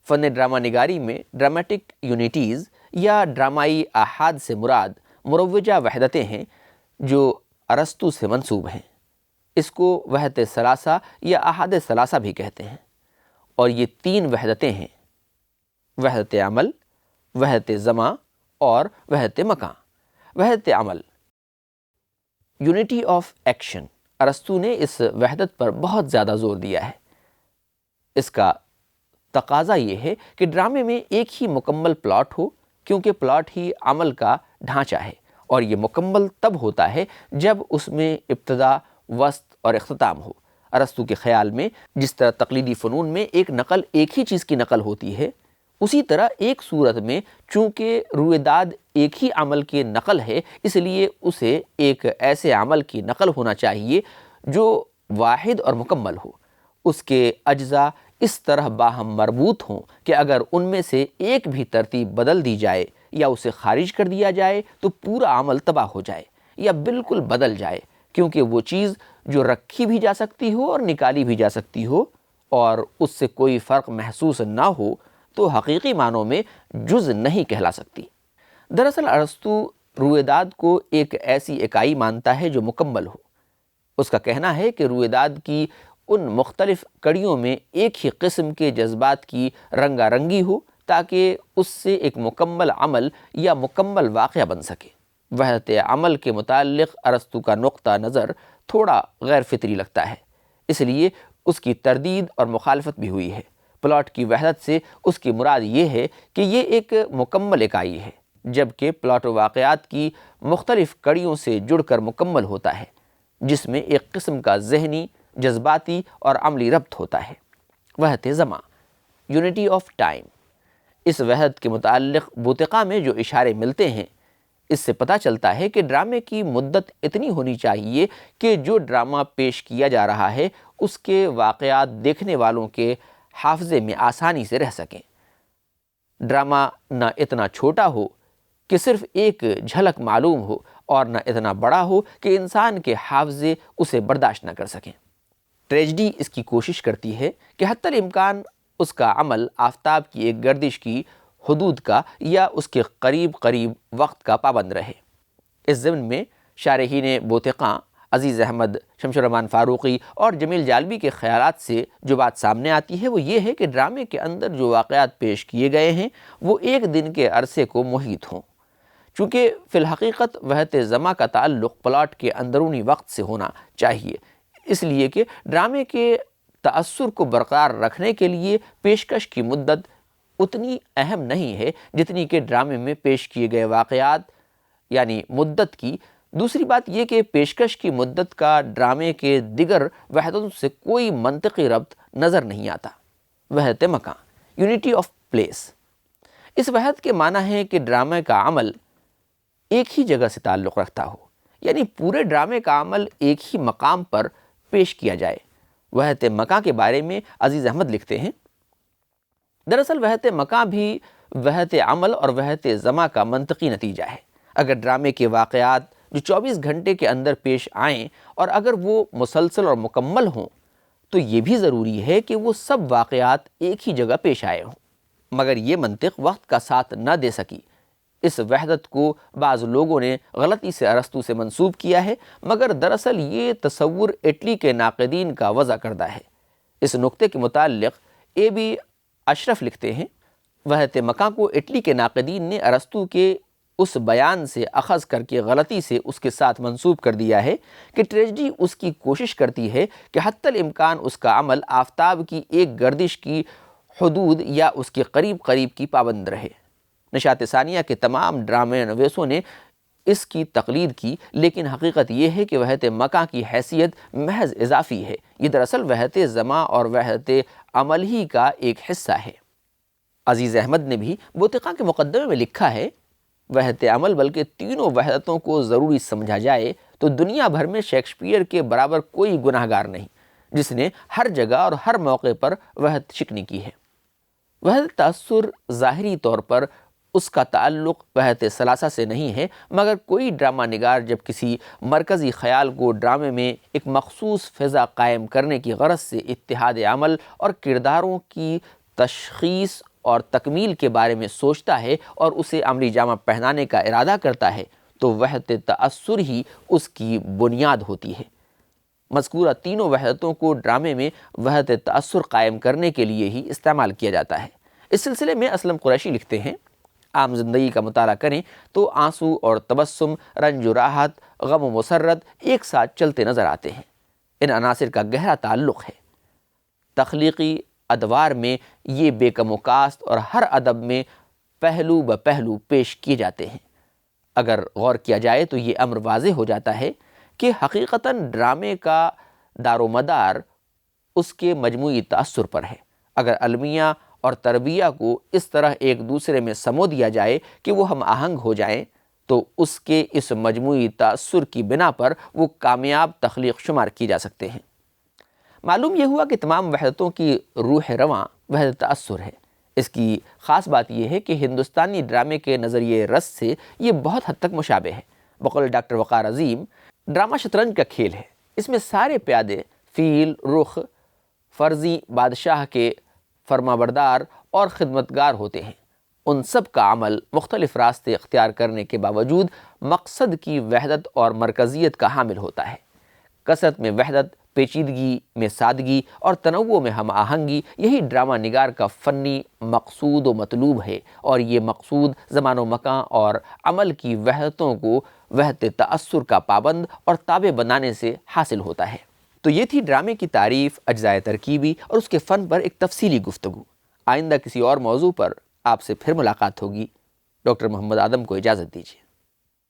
فن drama نگاری میں dramatic unities یا ڈرامائی احاد سے مراد مروجہ وحدتیں ہیں جو ارسطو سے منسوب ہیں۔ اس کو وحدت ثلاثہ یا احاد ثلاثہ بھی کہتے ہیں، اور یہ 3 وحدتیں ہیں: وحدت عمل، وحدت زمان اور وحدت مکان۔ وحدت عمل، یونٹی آف ایکشن، ارسطو نے اس وحدت پر بہت زیادہ زور دیا ہے۔ اس کا تقاضا یہ ہے کہ ڈرامے میں ایک ہی مکمل پلاٹ ہو، کیونکہ پلاٹ ہی عمل کا ڈھانچہ ہے، اور یہ مکمل تب ہوتا ہے جب اس میں ابتدا، وسط اور اختتام ہو۔ ارسطو کے خیال میں جس طرح تقلیدی فنون میں ایک نقل ایک ہی چیز کی نقل ہوتی ہے، اسی طرح ایک صورت میں چونکہ رویداد ایک ہی عمل کی نقل ہے، اس لیے اسے ایک ایسے عمل کی نقل ہونا چاہیے جو واحد اور مکمل ہو۔ اس کے اجزاء اس طرح باہم مربوط ہوں کہ اگر ان میں سے ایک بھی ترتیب بدل دی جائے یا اسے خارج کر دیا جائے تو پورا عمل تباہ ہو جائے یا بالکل بدل جائے، کیونکہ وہ چیز جو رکھی بھی جا سکتی ہو اور نکالی بھی جا سکتی ہو اور اس سے کوئی فرق محسوس نہ ہو تو حقیقی معنوں میں جز نہیں کہلا سکتی۔ دراصل ارسطو رویداد کو ایک ایسی اکائی مانتا ہے جو مکمل ہو۔ اس کا کہنا ہے کہ رویداد کی ان مختلف کڑیوں میں ایک ہی قسم کے جذبات کی رنگا رنگی ہو تاکہ اس سے ایک مکمل عمل یا مکمل واقعہ بن سکے۔ وحدت عمل کے متعلق ارسطو کا نقطہ نظر تھوڑا غیر فطری لگتا ہے، اس لیے اس کی تردید اور مخالفت بھی ہوئی ہے۔ پلاٹ کی وحدت سے اس کی مراد یہ ہے کہ یہ ایک مکمل اکائی ہے، جبکہ پلاٹ و واقعات کی مختلف کڑیوں سے جڑ کر مکمل ہوتا ہے، جس میں ایک قسم کا ذہنی، جذباتی اور عملی ربط ہوتا ہے۔ وحدت زمان، یونٹی آف ٹائم، اس وحدت کے متعلق بوتقا میں جو اشارے ملتے ہیں اس سے پتہ چلتا ہے کہ ڈرامے کی مدت اتنی ہونی چاہیے کہ جو ڈرامہ پیش کیا جا رہا ہے اس کے واقعات دیکھنے والوں کے حافظے میں آسانی سے رہ سکیں۔ ڈرامہ نہ اتنا چھوٹا ہو کہ صرف ایک جھلک معلوم ہو اور نہ اتنا بڑا ہو کہ انسان کے حافظے اسے برداشت نہ کر سکیں۔ ٹریجڈی اس کی کوشش کرتی ہے کہ حتی الامکان اس کا عمل آفتاب کی ایک گردش کی حدود کا یا اس کے قریب قریب وقت کا پابند رہے۔ اس ضمن میں شارحین بوتقاں عزیز احمد، شمس الرحمن فاروقی اور جمیل جالبی کے خیالات سے جو بات سامنے آتی ہے وہ یہ ہے کہ ڈرامے کے اندر جو واقعات پیش کیے گئے ہیں وہ ایک دن کے عرصے کو محیط ہوں۔ چونکہ فی الحقیقت وحدت زمان کا تعلق پلاٹ کے اندرونی وقت سے ہونا چاہیے، اس لیے کہ ڈرامے کے تأثر کو برقرار رکھنے کے لیے پیشکش کی مدت اتنی اہم نہیں ہے جتنی کہ ڈرامے میں پیش کیے گئے واقعات یعنی مدت کی۔ دوسری بات یہ کہ پیشکش کی مدت کا ڈرامے کے دیگر وحدتوں سے کوئی منطقی ربط نظر نہیں آتا۔ وحدت مکان، یونٹی آف پلیس، اس وحدت کے معنی ہے کہ ڈرامے کا عمل ایک ہی جگہ سے تعلق رکھتا ہو، یعنی پورے ڈرامے کا عمل ایک ہی مقام پر پیش کیا جائے۔ وحدت مکان کے بارے میں عزیز احمد لکھتے ہیں، دراصل وحدت مکان بھی وحدت عمل اور وحدت زمان کا منطقی نتیجہ ہے۔ اگر ڈرامے کے واقعات جو 24 گھنٹے کے اندر پیش آئیں اور اگر وہ مسلسل اور مکمل ہوں تو یہ بھی ضروری ہے کہ وہ سب واقعات ایک ہی جگہ پیش آئے ہوں، مگر یہ منطق وقت کا ساتھ نہ دے سکی۔ اس وحدت کو بعض لوگوں نے غلطی سے ارسطو سے منسوب کیا ہے، مگر دراصل یہ تصور اٹلی کے ناقدین کا وضع کردہ ہے۔ اس نقطے کے متعلق A.B. اشرف لکھتے ہیں، وحدت مکان کو اٹلی کے ناقدین نے ارسطو کے اس بیان سے اخذ کر کے غلطی سے اس کے ساتھ منسوب کر دیا ہے کہ ٹریجڈی اس کی کوشش کرتی ہے کہ حتی الامکان اس کا عمل آفتاب کی ایک گردش کی حدود یا اس کے قریب قریب کی پابند رہے۔ نشاط ثانیہ کے تمام ڈرامے نویسوں نے اس کی تقلید کی، لیکن حقیقت یہ ہے کہ وحدت مکان کی حیثیت محض اضافی ہے، یہ دراصل وحدت زمان اور وحدت عمل ہی کا ایک حصہ ہے۔ عزیز احمد نے بھی بوتقا کے مقدمے میں لکھا ہے، وحدت عمل بلکہ تینوں وحدتوں کو ضروری سمجھا جائے تو دنیا بھر میں شیکسپیئر کے برابر کوئی گناہ گار نہیں جس نے ہر جگہ اور ہر موقع پر وحدت شکنی کی ہے۔ وحدت تأثر ظاہری طور پر اس کا تعلق وحدت ثلاثہ سے نہیں ہے، مگر کوئی ڈرامہ نگار جب کسی مرکزی خیال کو ڈرامے میں ایک مخصوص فضا قائم کرنے کی غرض سے اتحاد عمل اور کرداروں کی تشخیص اور تکمیل کے بارے میں سوچتا ہے اور اسے عملی جامہ پہنانے کا ارادہ کرتا ہے تو وحدت تأثر ہی اس کی بنیاد ہوتی ہے۔ مذکورہ تینوں وحدتوں کو ڈرامے میں وحدت تأثر قائم کرنے کے لیے ہی استعمال کیا جاتا ہے۔ اس سلسلے میں اسلم قریشی لکھتے ہیں، عام زندگی کا مطالعہ کریں تو آنسو اور تبسم، رنج و راحت، غم و مسرت ایک ساتھ چلتے نظر آتے ہیں۔ ان عناصر کا گہرا تعلق ہے۔ تخلیقی ادوار میں یہ بے کم و کاست اور ہر ادب میں پہلو بہ پہلو پیش کیے جاتے ہیں۔ اگر غور کیا جائے تو یہ امر واضح ہو جاتا ہے کہ حقیقتاً ڈرامے کا دار و مدار اس کے مجموعی تأثر پر ہے۔ اگر المیہ اور تربیہ کو اس طرح ایک دوسرے میں سمو دیا جائے کہ وہ ہم آہنگ ہو جائیں تو اس کے اس مجموعی تأثر کی بنا پر وہ کامیاب تخلیق شمار کی جا سکتے ہیں۔ معلوم یہ ہوا کہ تمام وحدتوں کی روح رواں وحدت تأثر ہے۔ اس کی خاص بات یہ ہے کہ ہندوستانی ڈرامے کے نظریے رس سے یہ بہت حد تک مشابہ ہے۔ بقول ڈاکٹر وقار عظیم، ڈرامہ شطرنج کا کھیل ہے۔ اس میں سارے پیادے فیل، رخ، فرضی بادشاہ کے فرمانبردار اور خدمتگار ہوتے ہیں۔ ان سب کا عمل مختلف راستے اختیار کرنے کے باوجود مقصد کی وحدت اور مرکزیت کا حامل ہوتا ہے۔ کثرت میں وحدت، پیچیدگی میں سادگی اور تنوع میں ہم آہنگی، یہی ڈرامہ نگار کا فنی مقصود و مطلوب ہے، اور یہ مقصود زمان و مکان اور عمل کی وحدتوں کو وحدت تأثر کا پابند اور تابع بنانے سے حاصل ہوتا ہے۔ تو یہ تھی ڈرامے کی تعریف، اجزائے ترکیبی اور اس کے فن پر ایک تفصیلی گفتگو۔ آئندہ کسی اور موضوع پر آپ سے پھر ملاقات ہوگی۔ ڈاکٹر محمد آدم کو اجازت دیجیے۔